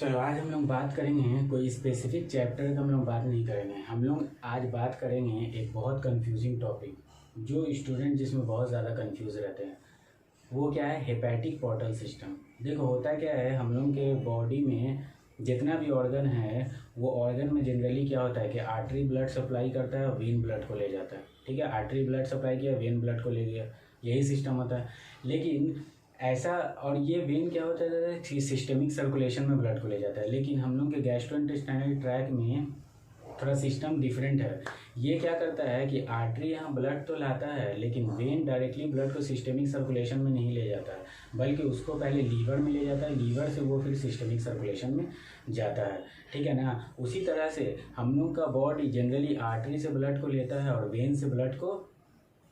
चलो आज हम लोग बात करेंगे, कोई स्पेसिफिक चैप्टर का हम लोग बात नहीं करेंगे। हम लोग आज बात करेंगे एक बहुत कंफ्यूजिंग टॉपिक, जो स्टूडेंट जिसमें बहुत ज़्यादा कंफ्यूज रहते हैं। वो क्या है? Hepatic portal system. देखो होता क्या है, हम लोग के बॉडी में जितना भी ऑर्गन है, वो ऑर्गन में जनरली क्या होता है कि आर्टरी ब्लड सप्लाई करता है और वेन ब्लड को ले जाता है। ठीक है, आर्टरी ब्लड सप्लाई किया, वेन ब्लड को ले गया, यही सिस्टम होता है। लेकिन ऐसा, और ये वेन क्या होता है कि सिस्टमिक सर्कुलेशन में ब्लड को ले जाता है। लेकिन हम लोग के गैस्ट्रोइंटेस्टाइनल ट्रैक में थोड़ा सिस्टम डिफरेंट है। ये क्या करता है कि आर्टरी यहाँ ब्लड तो लाता है, लेकिन वेन डायरेक्टली ब्लड को सिस्टमिक सर्कुलेशन में नहीं ले जाता है, बल्कि उसको पहले लीवर में ले जाता है, लीवर से वो फिर सिस्टमिक सर्कुलेशन में जाता है। ठीक है ना। उसी तरह से हम लोग का बॉडी जनरली आर्टरी से ब्लड को लेता है और वेन से ब्लड को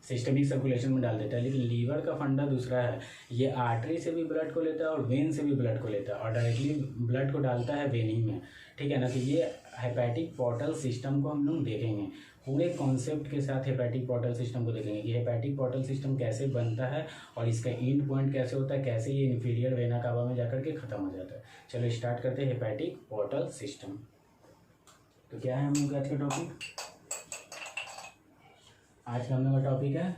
सिस्टमिक सर्कुलेशन में डाल देता है। लेकिन लीवर का फंडा दूसरा है, ये आर्टरी से भी ब्लड को लेता है और वेन से भी ब्लड को लेता है और डायरेक्टली ब्लड को डालता है वेन ही में। ठीक है ना। तो ये हेपेटिक पोर्टल सिस्टम को हम लोग देखेंगे, पूरे कॉन्सेप्ट के साथ हेपेटिक पोर्टल सिस्टम को देखेंगे कि हेपेटिक पोर्टल सिस्टम कैसे बनता है और इसका एंड पॉइंट कैसे होता है, कैसे ये इन्फीरियर वेना कावा में जाकर के ख़त्म हो जाता है। चलो स्टार्ट करते हैं हेपेटिक पोर्टल सिस्टम। तो क्या है हम लोग आज का टॉपिक? आज का हम लोग का टॉपिक है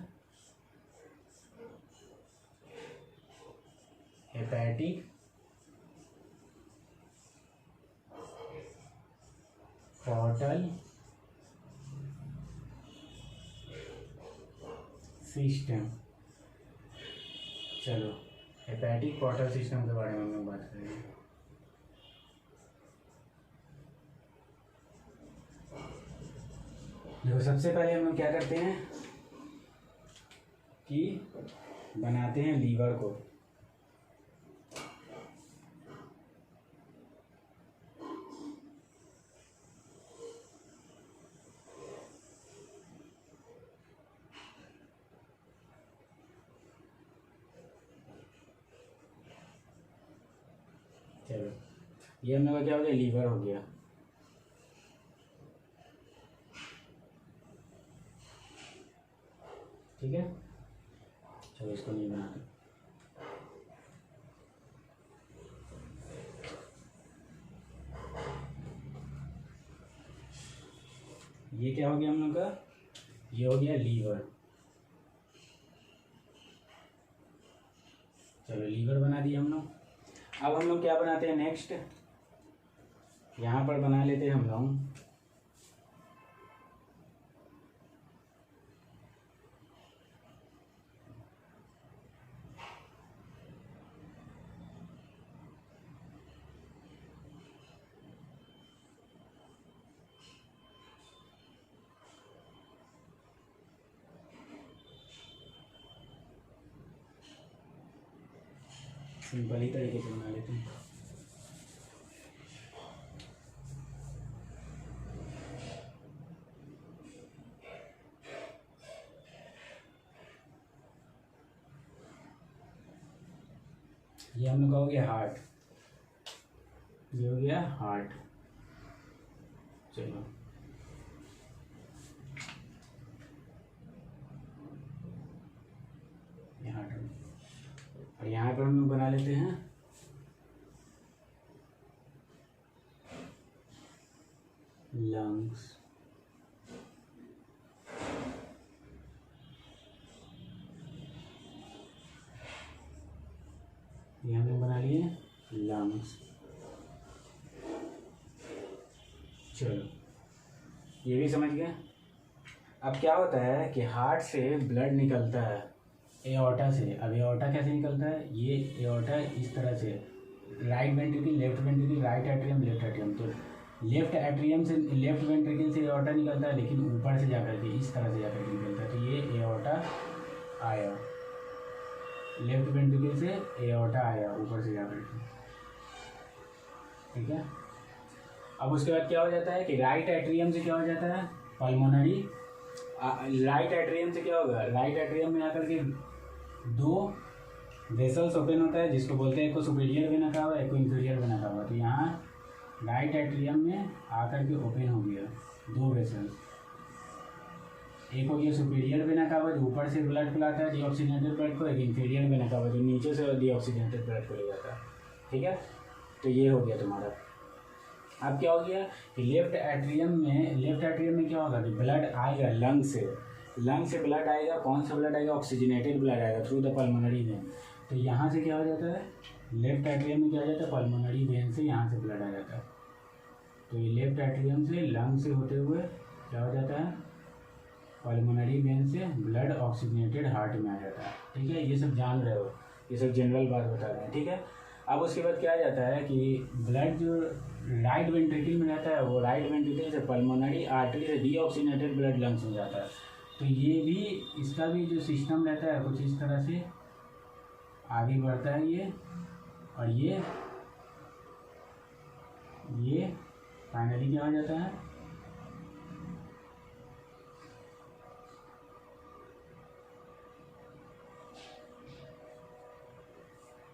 हेपेटिक पोर्टल सिस्टम। चलो हेपेटिक पोर्टल सिस्टम के बारे में हम लोग बात करेंगे। देखो सबसे पहले हम लोग क्या करते हैं कि बनाते हैं लीवर को। चलो ये हम लोग का क्या हो गया? लीवर हो गया। ठीक है, चलो इसको नहीं बनाते। ये क्या हो गया हम लोग का? ये हो गया लीवर। चलो लीवर बना दिया हम लोग। अब हम लोग क्या बनाते हैं नेक्स्ट? यहाँ पर बना लेते हैं हम लोग सिंपल ही तरीके से बना लेते हैं। ये हम लोग का हो गया हार्ट, ये हो गया हार्ट। चलो ये हार्ट, और यहाँ पर हम लोग बना लेते हैं लंग्स। ये हम लोग बना लिए लंग्स। चलो ये भी समझ गए। अब क्या होता है कि हार्ट से ब्लड निकलता है एओर्टा से। अब एओर्टा कैसे निकलता है? ये एओर्टा इस तरह से, right ventricle, left ventricle, right atrium, left atrium. तो लेफ्ट एट्रियम से, लेफ्ट वेंट्रिकल से एओर्टा निकलता है, लेकिन ऊपर से जाकर के इस तरह से जाकर के निकलता है। तो ये एओर्टा आया, लेफ्ट वेंट्रिकल से एओर्टा आया ऊपर से जाकर के। ठीक है। अब उसके बाद क्या हो जाता है कि राइट एट्रियम से क्या हो जाता है? पल्मोनरी। राइट एट्रियम से क्या होगा? राइट एट्रियम में आकर के दो वेसल्स ओपन होता है, जिसको बोलते हैं, एक को सुपीरियर वेना कावा, एक को इंफीरियर वेना कावा। तो यहाँ राइट एट्रियम में आकर के ओपन हो गया दो वेसल्स। एक हो गया सुपीरियर वेना कावा जो ऊपर से ब्लड को लाता है डीऑक्सीजनेटेड ब्लड को, एक इंफीरियर वेना कावा जो नीचे से डीऑक्सीजनेटेड ब्लड को ले जाता है। ठीक है, तो ये हो गया तुम्हारा। अब क्या हो गया कि लेफ्ट एट्रियम में क्या होगा कि ब्लड आएगा लंग से ब्लड आएगा। कौन सा ब्लड आएगा? ऑक्सीजनेटेड ब्लड आएगा थ्रू द पल्मोनरी वेन। तो यहाँ से क्या हो जाता है, लेफ्ट एट्रियम में क्या हो जाता है, पल्मोनरी वेन से यहाँ से ब्लड आ जाता है। तो ये लेफ्ट एट्रियम से लंग से होते हुए क्या हो जाता है, पल्मोनरी वेन से ब्लड ऑक्सीजनेटेड हार्ट में आ जाता है। ठीक है, ये सब जान रहे हो, ये सब जनरल बात बता रहे हैं। ठीक है, अब उसके बाद क्या आ जाता है कि ब्लड जो राइट वेंट्रिकल में रहता है वो राइट वेंट्रिकल से पल्मोनरी आर्टरी से डीऑक्सीजनेटेड ब्लड लंग्स में जाता है। तो ये भी, इसका भी जो सिस्टम रहता है कुछ इस तरह से आगे बढ़ता है ये, और ये फाइनली क्या हो जाता है,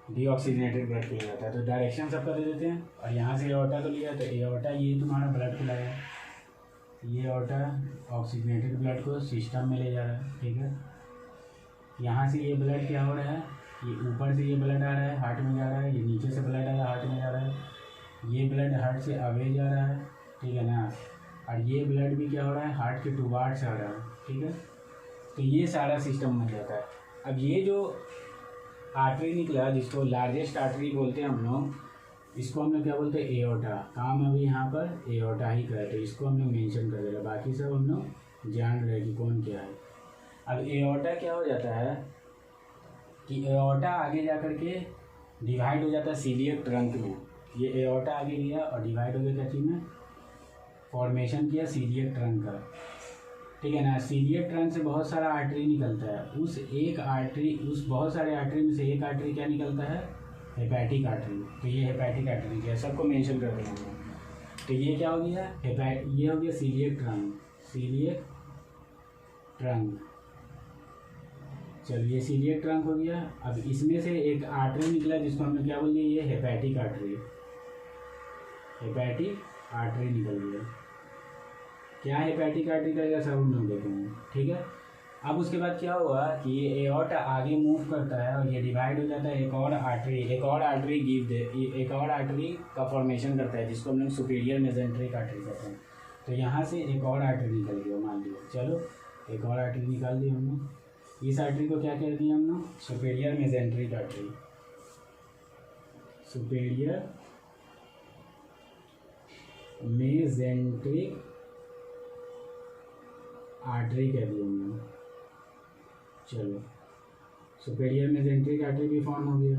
डीऑक्सीजनेटेड ब्लड को ले जाता है। तो डायरेक्शन सबका दे देते हैं, और यहाँ से एओर्टा को लिया तो एओर्टा ये तुम्हारा ब्लड को लाएगा, ये एओर्टा ऑक्सीजनेटेड ब्लड को सिस्टम में ले जा रहा है। ठीक है, यहाँ से ये ब्लड क्या हो रहा है, ये ऊपर से ये ब्लड आ रहा है हार्ट में जा रहा है, ये नीचे से ब्लड आ रहा है हार्ट में जा रहा है, ये ब्लड हार्ट से अवे जा रहा है। ठीक है ना, और ये ब्लड भी क्या हो रहा है, हार्ट के टुवार्ड्स आ रहा है। ठीक है, तो ये सारा सिस्टम बन जाता है। अब ये जो आर्टरी निकला जिसको लार्जेस्ट आर्टरी बोलते हैं हम लोग, इसको हम लोग क्या बोलते हैं, एओर्टा। काम अभी यहाँ पर एओर्टा ही का है, तो इसको हम लोग मेंशन कर दे रहे, बाकी सब हम लोग जान रहे कि कौन क्या है। अब एओर्टा क्या हो जाता है कि एओर्टा आगे जा कर के डिवाइड हो जाता है सीलिएक ट्रंक में। ये एओर्टा आगे गया और डिवाइड हो गया क्या चीज़ में, फॉर्मेशन किया सीलिएक ट्रंक का। ठीक है ना, सीलिएक ट्रंक से बहुत सारा आर्टरी निकलता है, उस बहुत सारे आर्टरी में से एक आर्टरी क्या निकलता है, हेपैटिक आर्टरी। तो ये हेपैटिक आर्टरी क्या है, सबको मेंशन कर देंगे। तो ये क्या हो गया, ये हो गया सीलिएक ट्रंक। चलिए सीलिएक ट्रंक हो गया। अब इसमें से एक आर्टरी निकला जिसको हमने क्या बोल दिया, ये हेपैटिक आर्टरी निकल गया। क्या हेपैटिक आर्टरी करेगा सब हम लोग देखेंगे। ठीक है, अब उसके बाद क्या हुआ कि ये एओर्टा आगे मूव करता है और ये डिवाइड हो जाता है, एक और आर्टरी का फॉर्मेशन करता है जिसको हम लोग सुपीरियर मेसेंट्रिक आर्टरी कहते हैं। तो यहाँ से एक और आर्टरी निकल गया, मान लिया, चलो एक और आर्टरी निकाल दी हमने। इस आर्टरी को क्या कह दिया हम लोग, superior mesenteric artery, superior mesenteric artery कह दिया हमने। चलो सुपीरियर मेसेंट्रिक आर्टरी भी फॉर्म हो गया।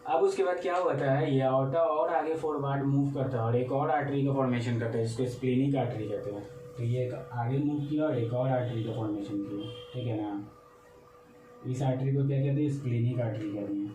अब उसके बाद क्या होता है, ये एओर्टा और आगे फॉरवर्ड मूव करता है और एक और आर्टरी का फॉर्मेशन करता है जिसको स्प्लेनिक आर्टरी कहते हैं। तो ये एक आगे मूव किया और एक और आर्टरी का फॉर्मेशन किया। ठीक है ना, इस आर्टरी को क्या कहते हैं, स्प्लेनिक आर्टरी कहते हैं।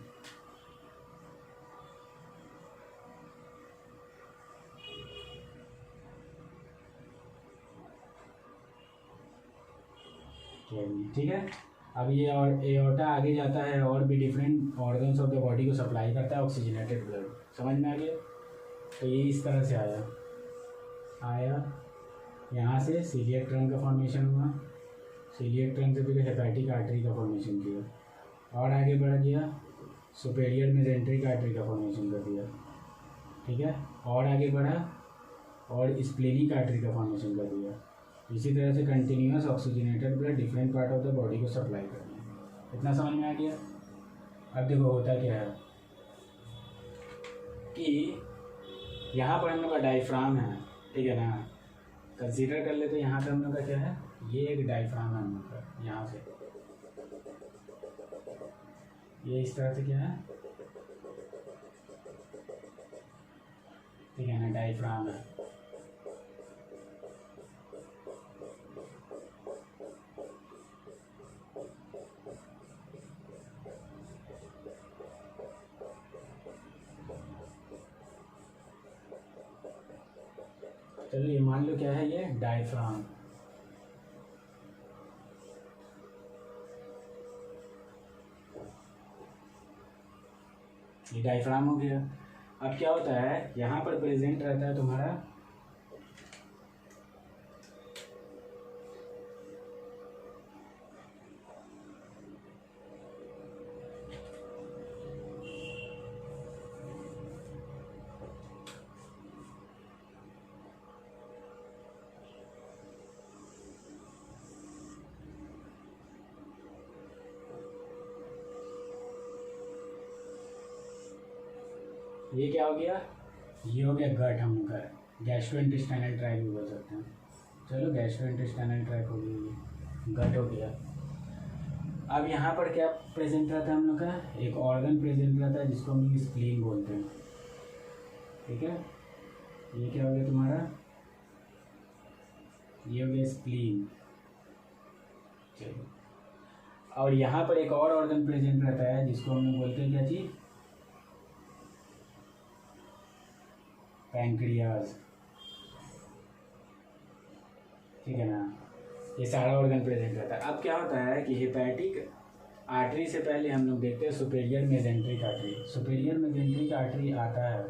ठीक है, अब ये और एओर्टा आगे जाता है और भी different organs of the body को सप्लाई करता है ऑक्सीजनेटेड ब्लड। समझ में आ गया? तो ये इस तरह से आया यहाँ से सीलिएक ट्रंक का फॉर्मेशन हुआ, सीलिएक ट्रंक से फिर हेपैटिक आर्टरी का फॉर्मेशन किया और आगे बढ़ गया, सुपीरियर मेसेंट्रिक आर्टरी का फॉर्मेशन कर दिया। ठीक है, और आगे बढ़ा और स्प्लेनिक आर्टरी का फॉर्मेशन कर दिया। इसी तरह से continuous oxygenated blood different part of the body को सप्लाई करना है। इतना समझ में आ गया? अब देखो होता क्या है कि यहाँ पर हम लोग का डायफ्राम है। ठीक है ना, कंसीडर कर लेते हैं यहाँ पे हम लोग का क्या है, ये एक डायफ्राम है हम लोग का। यहाँ से ये इस तरह से क्या है, ठीक है ना, डायफ्राम है। चलिए मान लो क्या है, ये डायफ्राम। ये डायफ्राम हो गया। अब क्या होता है, यहाँ पर प्रेजेंट रहता है तुम्हारा ये क्या हो गया, ये हो गया गट हम लोग का, गैस्ट्रोइंटेस्टाइनल ट्रैक्ट भी बोल सकते हैं। चलो गैस्ट्रोइंटेस्टाइनल ट्रैक्ट हो गई, गट हो गया। अब यहाँ पर क्या प्रेजेंट रहता है हम लोग का, एक ऑर्गन प्रेजेंट रहता है जिसको हम लोग स्प्लीन बोलते हैं। ठीक है, ये क्या हो गया तुम्हारा, ये हो गया स्प्लीन। चलो, और यहाँ पर एक और ऑर्गन प्रेजेंट रहता है जिसको हम लोग बोलते हैं क्या चीज़, पैंक्रियाज। ठीक है ना, ये सारा ऑर्गन प्रेजेंट रहता है। अब क्या होता है कि हेपेटिक आर्टरी से पहले हम लोग देखते हैं superior mesenteric artery. Superior mesenteric artery आता है,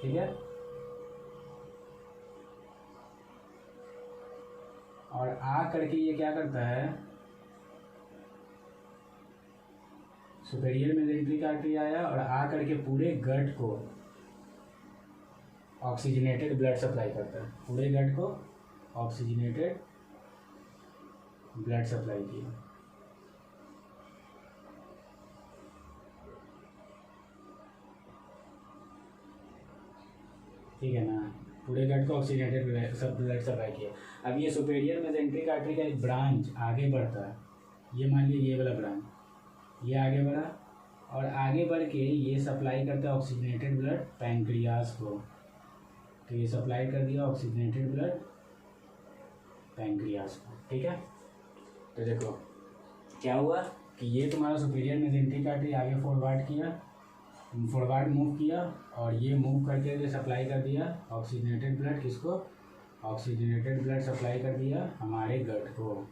ठीक है, और आ करके ये क्या करता है, सुपेरियर मेजेंट्रिक आर्टरी आया और आ करके पूरे गट को ऑक्सीजनेटेड ब्लड सप्लाई करता है, पूरे गट को ऑक्सीजनेटेड ब्लड सप्लाई किया। ठीक है ना, पूरे गट को ऑक्सीजनेटेड ब्लड सप्लाई किया। अब ये सुपेरियर मेजेंट्रिक आर्टरी का एक ब्रांच आगे बढ़ता है, ये मान लीजिए ये वाला ब्रांच, ये आगे बढ़ा और आगे बढ़ के ये सप्लाई करता है ऑक्सीजनेटेड ब्लड पैंक्रियाज को। तो ये सप्लाई कर दिया ऑक्सीजनेटेड ब्लड पैंक्रियाज को। ठीक है, तो देखो क्या हुआ कि ये तुम्हारा सुपीरियर मेजेंट्रिक आर्टरी आगे फॉरवर्ड किया, फॉरवर्ड मूव किया और ये मूव करके जो सप्लाई कर दिया ऑक्सीजनेटेड ब्लड किसको, ऑक्सीजनेटेड ब्लड सप्लाई कर दिया हमारे गट को।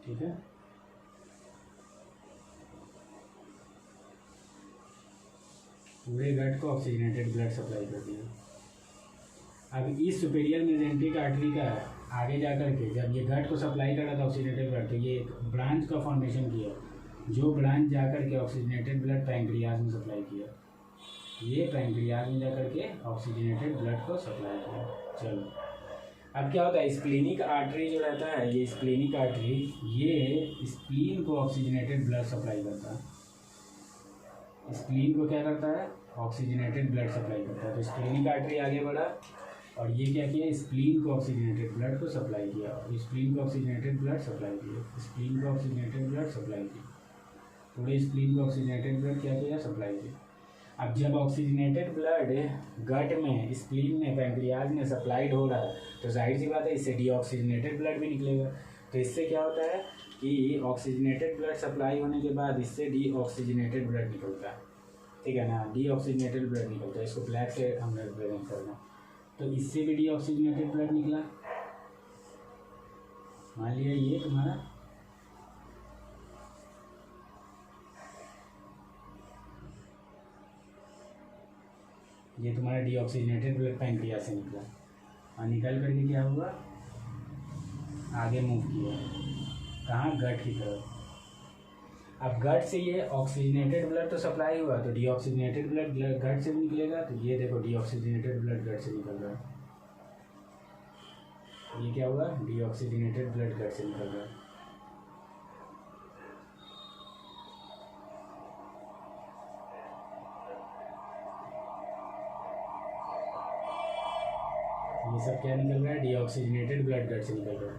ठीक है, पूरे गट को ऑक्सीजनेटेड ब्लड सप्लाई कर दिया। अब इस सुपेरियर मेजेंट्रिक आर्टरी का आगे जा कर के जब ये गट को सप्लाई कर रहा था ऑक्सीजनेटेड ब्लड, तो ये एक ब्रांच का फॉर्मेशन किया, जो ब्रांच जा कर के ऑक्सीजनेटेड ब्लड पैंक्रियाज में सप्लाई किया, ये पैंक्रियाज में जा कर के ऑक्सीजनेटेड ब्लड को सप्लाई किया। चलो, अब क्या होता है, स्प्लीनिक आर्टरी जो रहता है, ये स्प्लीनिक आर्टरी ये स्प्लीन को ऑक्सीजनेटेड ब्लड सप्लाई करता है, स्प्लीन को क्या करता है, ऑक्सीजनेटेड ब्लड सप्लाई करता है। तो स्प्लीनिक आर्टरी आगे बढ़ा और ये क्या किया, स्प्लीन को ऑक्सीजनेटेड ब्लड को सप्लाई किया, और स्प्लीन को ऑक्सीजनेटेड ब्लड सप्लाई किया, स्प्लीन को ऑक्सीजनेटेड ब्लड सप्लाई किया, पूरे स्प्लीन को ऑक्सीजनेटेड ब्लड क्या किया, सप्लाई किया। अब जब ऑक्सीजनेटेड ब्लड गट में, स्प्लीन में, पैंक्रियाज में सप्लाइड हो रहा है, तो जाहिर सी बात है इससे डीऑक्सीजनेटेड ब्लड भी निकलेगा। तो इससे क्या होता है कि ऑक्सीजनेटेड ब्लड सप्लाई होने के बाद इससे डीऑक्सीजनेटेड ब्लड निकलता है। ठीक है ना, डीऑक्सीजनेटेड ब्लड निकलता है, इसको ब्लैक से हम रिप्रेजेंट करना। तो इससे भी डीऑक्सीजनेटेड ब्लड निकला। मान लिया ये तुम्हारा डीऑक्सीजनेटेड ब्लड पैंक्रियाज से निकला और निकल करके क्या हुआ, आगे मूव किया, कहाँ, गट की तरफ। अब गट से ये ऑक्सीजनेटेड ब्लड तो सप्लाई हुआ, तो डीऑक्सीजनेटेड ब्लड गट से भी निकलेगा। तो ये देखो डीऑक्सीजनेटेड ब्लड गट से निकल रहा है, ये क्या हुआ, डीऑक्सीजनेटेड ब्लड गट से निकल रहा है। ये सब क्या निकल रहा है, डीऑक्सीजनेटेड ब्लड गट से निकल रहा है।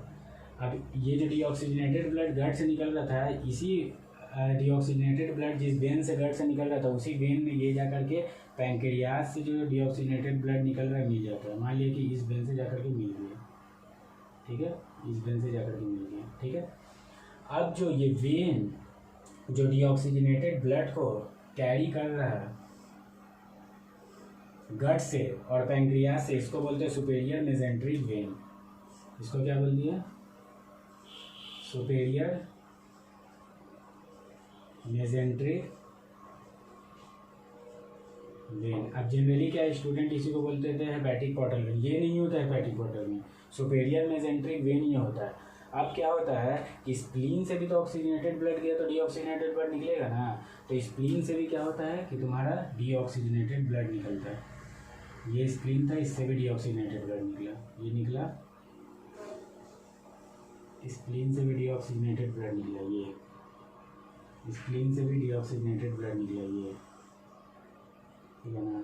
अब ये जो डीऑक्सीजनेटेड ब्लड गट से निकल रहा था, इसी डीऑक्सीजनेटेड ब्लड जिस वेन से गट से निकल रहा था, उसी वेन में ये जा करके पैंक्रियाज से जो डीऑक्सीजनेटेड ब्लड निकल रहा है मिल जाता है। मान लिया कि इस वेन से जाकर के मिल गया, ठीक है, इस वेन से जाकर के मिल गया। ठीक है, अब जो ये वेन जो डीऑक्सीजनेटेड ब्लड को कैरी कर रहा है गट से और पैंक्रियाज से, इसको बोलते हैं सुपेरियर मेजेंट्रिक वेन। इसको क्या बोल दिया, सुपेरियर मेजेंट्रिक वेन। अब जनरली क्या स्टूडेंट इसी को बोलते थे हेपेटिक पोर्टल वेन, ये नहीं होता है hepatic portal when, superior mesenteric when ये होता है। अब क्या होता है कि स्प्लीन से भी तो ऑक्सीजनेटेड ब्लड गया तो डीऑक्सीजनेटेड ब्लड निकलेगा ना, तो स्प्लीन से भी क्या होता है कि तुम्हारा डीऑक्सीजनेटेड ब्लड निकलता है। ये स्प्लीन था, इससे भी डीऑक्सीजनेटेड ब्लड निकला, ये निकला स्प्लीन से भी डीऑक्सीजनेटेड ब्लड निकला, ये स्प्लीन से भी डीऑक्सीजनेटेड ब्लड निकला, ये ठीक है ना।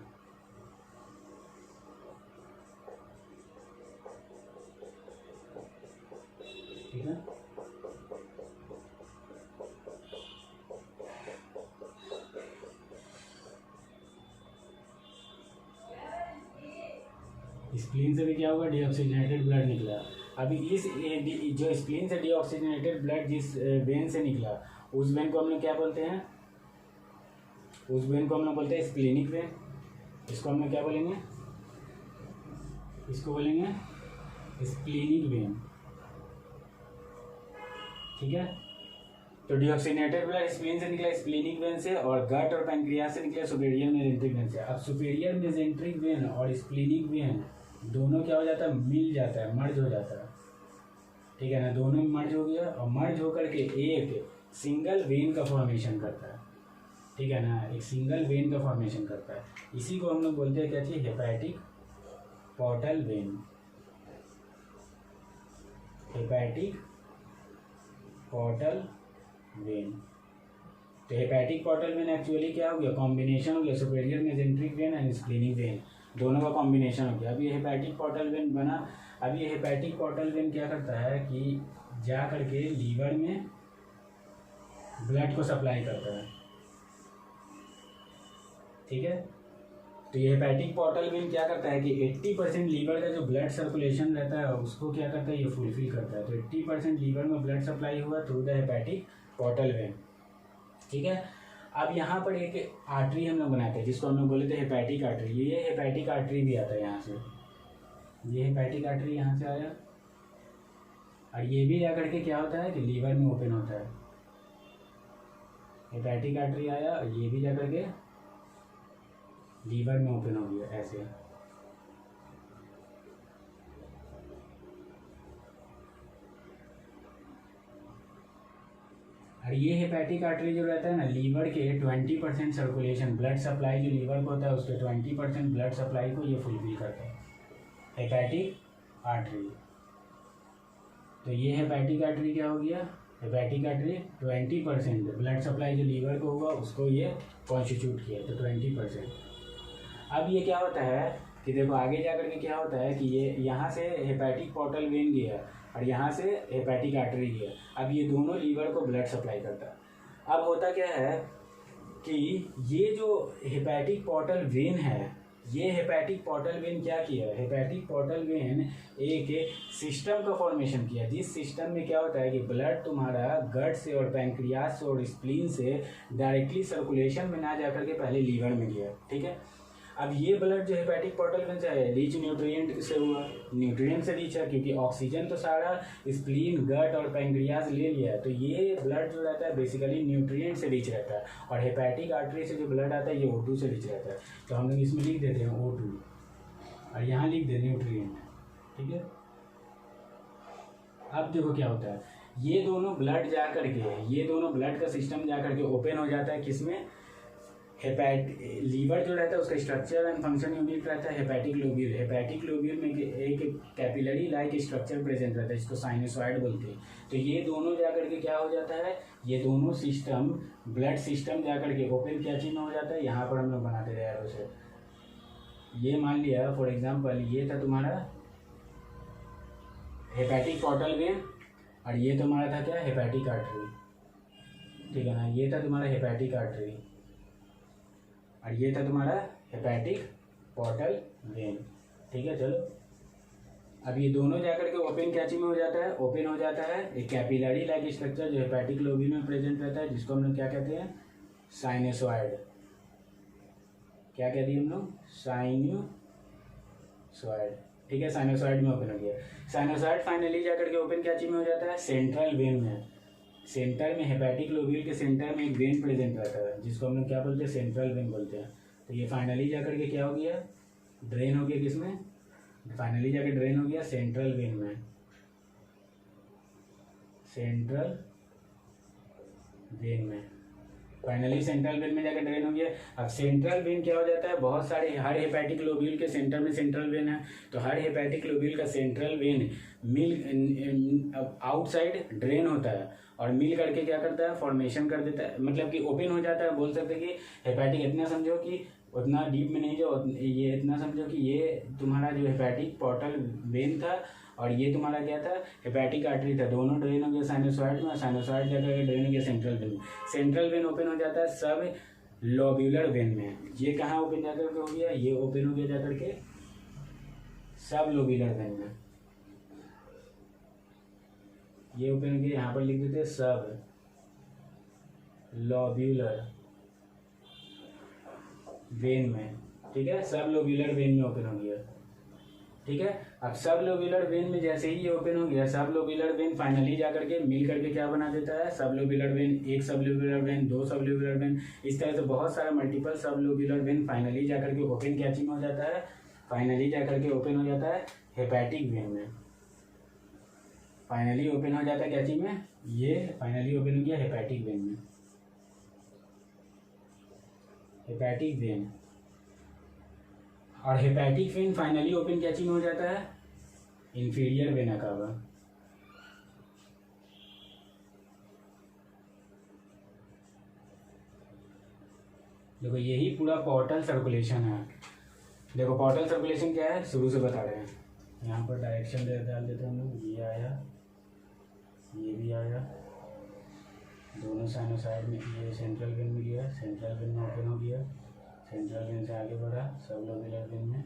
ठीक है, स्प्लीन से भी क्या होगा, डीऑक्सीजनेटेड ब्लड निकला। अभी इस जो स्प्लीन से डीऑक्सीजनेटेड ब्लड जिस वेन से निकला, उस वेन को हम लोग क्या बोलते हैं, उस वेन को हम लोग बोलते हैं स्प्लीनिक वेन। इसको हम लोग क्या बोलेंगे, इसको बोलेंगे स्प्लीनिक वेन। ठीक है, तो डीऑक्सीजनेटेड ब्लड स्प्लीन से निकला स्प्लीनिक वेन से, और गट और पैंक्रियास से निकला सुपीरियर मेजेंट्रिक वेन से। अब सुपीरियर मेजेंट्रिक वेन और स्प्लीनिक वेन दोनों क्या हो जाता है, मिल जाता है, मर्ज हो जाता है। ठीक है ना, दोनों में मर्ज हो गया, और मर्ज होकर के एक सिंगल वेन का फॉर्मेशन करता है। ठीक है ना, एक सिंगल वेन का फॉर्मेशन करता है। इसी को हम लोग बोलते हैं क्या चीज, hepatic portal when. Hepatic portal when. तो हेपेटिक पोर्टल वेन एक्चुअली क्या हो गया, कॉम्बिनेशन हो गया superior mesenteric when and splenic when, दोनों का कॉम्बिनेशन हो गया। अब ये हेपेटिक पोर्टल वेन बना। अब ये हेपेटिक पोर्टल वेन क्या करता है कि जा करके लीवर में ब्लड को सप्लाई करता है। ठीक है, तो ये हेपेटिक पोर्टल वेन क्या करता है कि 80% लीवर का जो ब्लड सर्कुलेशन रहता है उसको क्या करता है, ये फुलफिल करता है। तो 80% लीवर में ब्लड सप्लाई हुआ through the hepatic portal when. ठीक है, अब यहाँ पर एक आर्टरी हम लोग बनाते हैं जिसको हम लोग बोले थे हेपेटिक आर्टरी। ये हेपेटिक आर्टरी भी आता है यहाँ से, ये हेपेटिक आर्टरी यहाँ से आया, और ये भी जाकर के क्या होता है कि लीवर में ओपन होता है। हेपेटिक आर्टरी आया और ये भी जाकर के लीवर में ओपन हो गया ऐसे। और ये हेपेटिक आर्टरी जो रहता है ना, लीवर के 20% सर्कुलेशन, ब्लड सप्लाई जो लीवर को होता है उसके 20% ब्लड सप्लाई को ये फुलफिल करता है, हेपेटिक आर्टरी। तो ये हेपेटिक आर्टरी क्या हो गया, हेपेटिक आर्टरी 20% ब्लड सप्लाई जो लीवर को होगा उसको ये कॉन्स्टिट्यूट किया, तो 20%। अब ये क्या होता है कि देखो आगे जाकर के क्या होता है कि ये यहाँ से हेपेटिक पोर्टल वेन गया और यहाँ से हेपेटिक आर्टरी गया। अब ये दोनों लीवर को ब्लड सप्लाई करता है। अब होता क्या है कि ये जो हेपेटिक पोर्टल वेन है, ये हेपेटिक पोर्टल वेन क्या किया, हेपेटिक पोर्टल वेन एक सिस्टम का फॉर्मेशन किया, जिस सिस्टम में क्या होता है कि ब्लड तुम्हारा गट से और पैंक्रियास से और स्प्लीन से डायरेक्टली सर्कुलेशन में ना जाकर के पहले लीवर में गया। ठीक है, अब ये ब्लड जो हेपेटिक पोर्टल वेन से है रिच न्यूट्रिएंट से हुआ, न्यूट्रिएंट से रिच है क्योंकि ऑक्सीजन तो सारा स्प्लीन गट और पैंक्रियास ले लिया है, तो ये ब्लड जो रहता है बेसिकली न्यूट्रिएंट से रिच रहता है। और हेपेटिक आर्टरी से जो ब्लड आता है ये O2 से रिच रहता है, तो हम लोग इसमें लिख देते हैं O2 और यहाँ लिख देते न्यूट्रिएंट। ठीक है, अब देखो क्या होता है, ये दोनों ब्लड जा करके, ये दोनों ब्लड का सिस्टम जा करके ओपन हो जाता है किसमें, लीवर जो रहता है उसका स्ट्रक्चर एंड फंक्शन यूनिट रहता है हेपेटिक लोब्यूल। हेपेटिक लोब्यूल में एक कैपिलरी लाइक स्ट्रक्चर प्रेजेंट रहता है जिसको साइनोसॉइड बोलते हैं। तो ये दोनों जाकर के क्या हो जाता है, ये दोनों सिस्टम ब्लड सिस्टम जाकर के ओपन क्या चीज में हो जाता है, यहाँ पर हम लोग बनाते थे एरो से। ये मान लिया फॉर एग्जाम्पल ये था तुम्हारा हेपेटिक पोर्टल वेन और ये तुम्हारा था क्या, हेपेटिक आर्टरी। ठीक है ना, ये था तुम्हारा हेपेटिक आर्टरी और ये था तुम्हारा हेपेटिक पोर्टल वेन। ठीक है, चलो अब ये दोनों जाकर के ओपन क्या चीज में हो जाता है, ओपन हो जाता है एक कैपिलरी लाइक स्ट्रक्चर जो हेपेटिक लोब्यूल में प्रेजेंट रहता है जिसको हम लोग क्या कहते हैं, साइनोसॉइड। क्या कहते हैं हम लोग, साइनोसॉइड। ठीक है, साइनोसॉइड में ओपन हो गया। साइनोसॉइड फाइनली जाकर के ओपन क्या चीज में हो जाता है, सेंट्रल वेन में। सेंटर में हेपेटिक लोब्यूल के सेंटर में एक वेन प्रेजेंट रहता है जिसको हम लोग क्या बोलते हैं, सेंट्रल वेन बोलते हैं। तो ये फाइनली जाकर के क्या हो गया, ड्रेन हो गया किसमें, फाइनली जाकर ड्रेन हो गया सेंट्रल वेन में, सेंट्रल वेन में। फाइनली सेंट्रल वेन में जाकर ड्रेन हो गया। अब सेंट्रल वेन क्या हो जाता है, बहुत सारे, हर हेपेटिक लोब्यूल के सेंटर में सेंट्रल वेन है, तो हर हेपेटिक लोब्यूल का सेंट्रल वेन मिल आउटसाइड ड्रेन होता है और मिल करके क्या करता है, फॉर्मेशन कर देता है, मतलब कि ओपन हो जाता है। बोल सकते हैं कि हेपेटिक, इतना समझो कि उतना डीप में नहीं, जो ये इतना समझो कि ये तुम्हारा जो हेपेटिक पोर्टल वेन था और ये तुम्हारा क्या था, हेपेटिक आर्टरी था। दोनों ड्रेन हो गया साइनोसॉइड में, साइनोसॉइड जाकर ड्रेन हो गया सेंट्रल वेन में। सेंट्रल वेन ओपन हो जाता है सब लोब्यूलर वेन में। ये कहाँ ओपन जाकर के हो गया, ये ओपन हो गया जाकर के सब लोब्यूलर वेन में। ये ओपन हो गया, यहाँ पर लिख देते सब लोब्यूलर वेन में, ठीक है, सब लोब्यूलर वेन में ओपन हो गया, ठीक है। अब सब लोब्यूलर वेन में जैसे ही ये ओपन हो गया, सब लोब्यूलर वेन फाइनली जाकर के मिल करके क्या बना देता है, सब लोब्यूलर वेन, एक सब लोब्यूलर वेन, दो सब लोब्यूलर वेन, इस तरह से बहुत सारा मल्टीपल सब लोब्यूलर वेन फाइनली जाकर के ओपन क्या चीज हो जाता है, फाइनली जाकर के ओपन हो जाता है हेपेटिक वेन में। फाइनली ओपन हो जाता है क्या चीज में, ये फाइनली ओपन हो गया हेपेटिक वेन में, हेपेटिक वेन। और हेपेटिक वेन फाइनली ओपन क्या चीज में हो जाता है, इंफीरियर वेना कावा। देखो यही पूरा पोर्टल सर्कुलेशन है। देखो पोर्टल सर्कुलेशन क्या है, शुरू से बता रहे हैं। यहाँ पर डायरेक्शन डाल देते हैं हम लोग, ये आया, ये भी आया, दोनों साइनोसाइड में, ये सेंट्रल वेन में गया, सेंट्रल वेन में ओपन हो गया, सेंट्रल वेन से आगे बढ़ा सब लोब्यूलर वेन में,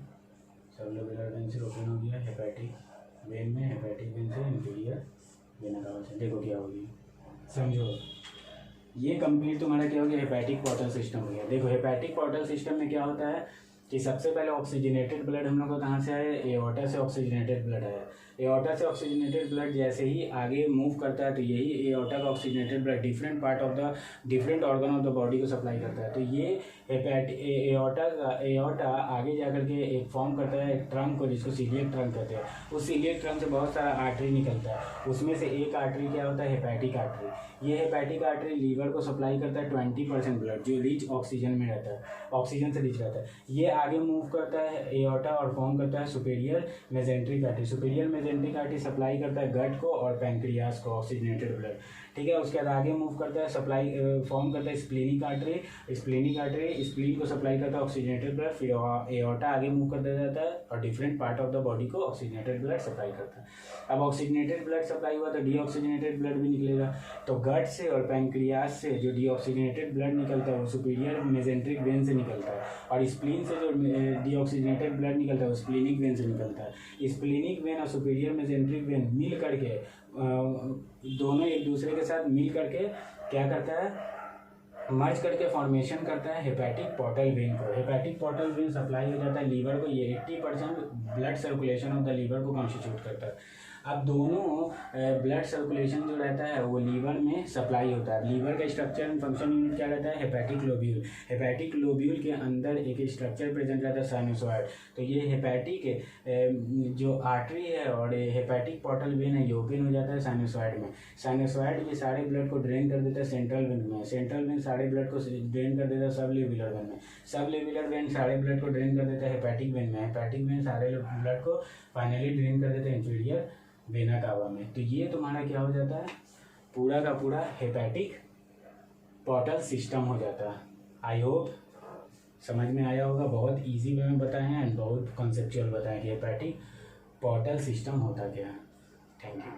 सब लोब्यूलर वेन से ओपन हो गया हेपेटिक वेन में, हेपेटिक वेन से इंफीरियर वेना कावा से। देखो क्या हो गया, समझो, ये कंप्लीट तुम्हारा क्या हो गया, हेपेटिक पोर्टल सिस्टम हो गया। देखो हेपेटिक पोर्टल सिस्टम में क्या होता है कि सबसे पहले ऑक्सीजनेटेड ब्लड हम लोग को कहाँ से आया, एओर्टा से ऑक्सीजनेटेड ब्लड आया। एओर्टा से ऑक्सीजनेटेड ब्लड जैसे ही आगे मूव करता है तो यही एओर्टा का oxygenated blood different part of the different organ of the body को सप्लाई करता है। तो ये एओर्टा आगे जाकर के एक फॉर्म करता है एक ट्रंक को, जिसको सीलिएक ट्रंक कहते हैं। उस सीलिएक ट्रंक से बहुत सारा आर्टरी निकलता है, उसमें से एक आर्टरी क्या होता है, हेपेटिक आर्टरी। ये हेपेटिक आर्टरी लीवर को सप्लाई करता है 20% ब्लड, जो रिच ऑक्सीजन में रहता है, ऑक्सीजन से रिच रहता है। ये आगे मूव करता है एओर्टा और फॉर्म करता है superior mesenteric artery. Superior mesenteric artery supply करता है गट को और पैंक्रियास को ऑक्सीजनेटेड ब्लड, ठीक है। उसके बाद आगे मूव करता है, सप्लाई फॉर्म करता है splenic artery. Splenic artery spleen को सप्लाई करता है ऑक्सीजनेटेड ब्लड। फिर एओर्टा आगे मूव कर देता जाता है और different part of the body को ऑक्सीजनेटेड ब्लड सप्लाई करता है। अब ऑक्सीजनेटेड ब्लड सप्लाई हुआ तो डीऑक्सीजनेटेड ब्लड भी निकलेगा। तो गट से और पैंक्रियास से जो डीऑक्सीजनेटेड ब्लड निकलता है वो सुपीरियर मेजेंट्रिक वेन से निकलता है, और स्प्लीन से जो डीऑक्सीजनेटेड ब्लड निकलता है वो स्प्लीनिक वेन से निकलता है। स्प्लीनिक वेन और सुपीरियर मेजेंट्रिक वेन मिल करके दोनों एक दूसरे के साथ मिल करके क्या करता है, मर्ज करके फॉर्मेशन करता है हेपेटिक पोर्टल वेन को। हेपेटिक पोर्टल वेन सप्लाई हो जाता है लीवर को, ये 80% blood circulation of the liver को कॉन्स्टिट्यूट करता है। अब दोनों ब्लड सर्कुलेशन जो रहता है वो लीवर में सप्लाई होता है। लीवर का स्ट्रक्चर एंड फंक्शन यूनिट क्या रहता है, हेपेटिक लोब्यूल। हेपेटिक लोब्यूल के अंदर एक स्ट्रक्चर प्रेजेंट रहता है साइनोसॉइड। तो ये हेपेटिक जो आर्टरी है और हेपेटिक पोर्टल वेन है ये ओपन हो जाता है साइनोसॉइड में। साइनोसॉइड ये सारे ब्लड को ड्रेन कर देता है सेंट्रल वेन में। सेंट्रल वेन सारे ब्लड को ड्रेन कर देता है सब लेवुलर वेन में। सब लेवुलर वेन सारे ब्लड को ड्रेन कर देता है हेपेटिक वेन में। हेपेटिक वेन सारे ब्लड को फाइनली ड्रेन कर देता है इंफीरियर वेना कावा में। तो ये तुम्हारा क्या हो जाता है, पूरा का पूरा हेपेटिक पोर्टल सिस्टम हो जाता है। आई होप समझ में आया होगा। बहुत इजी वे में बताए हैं एंड बहुत कॉन्सेप्चुअल बताएं कि हेपेटिक पोर्टल सिस्टम होता क्या है। Thank you.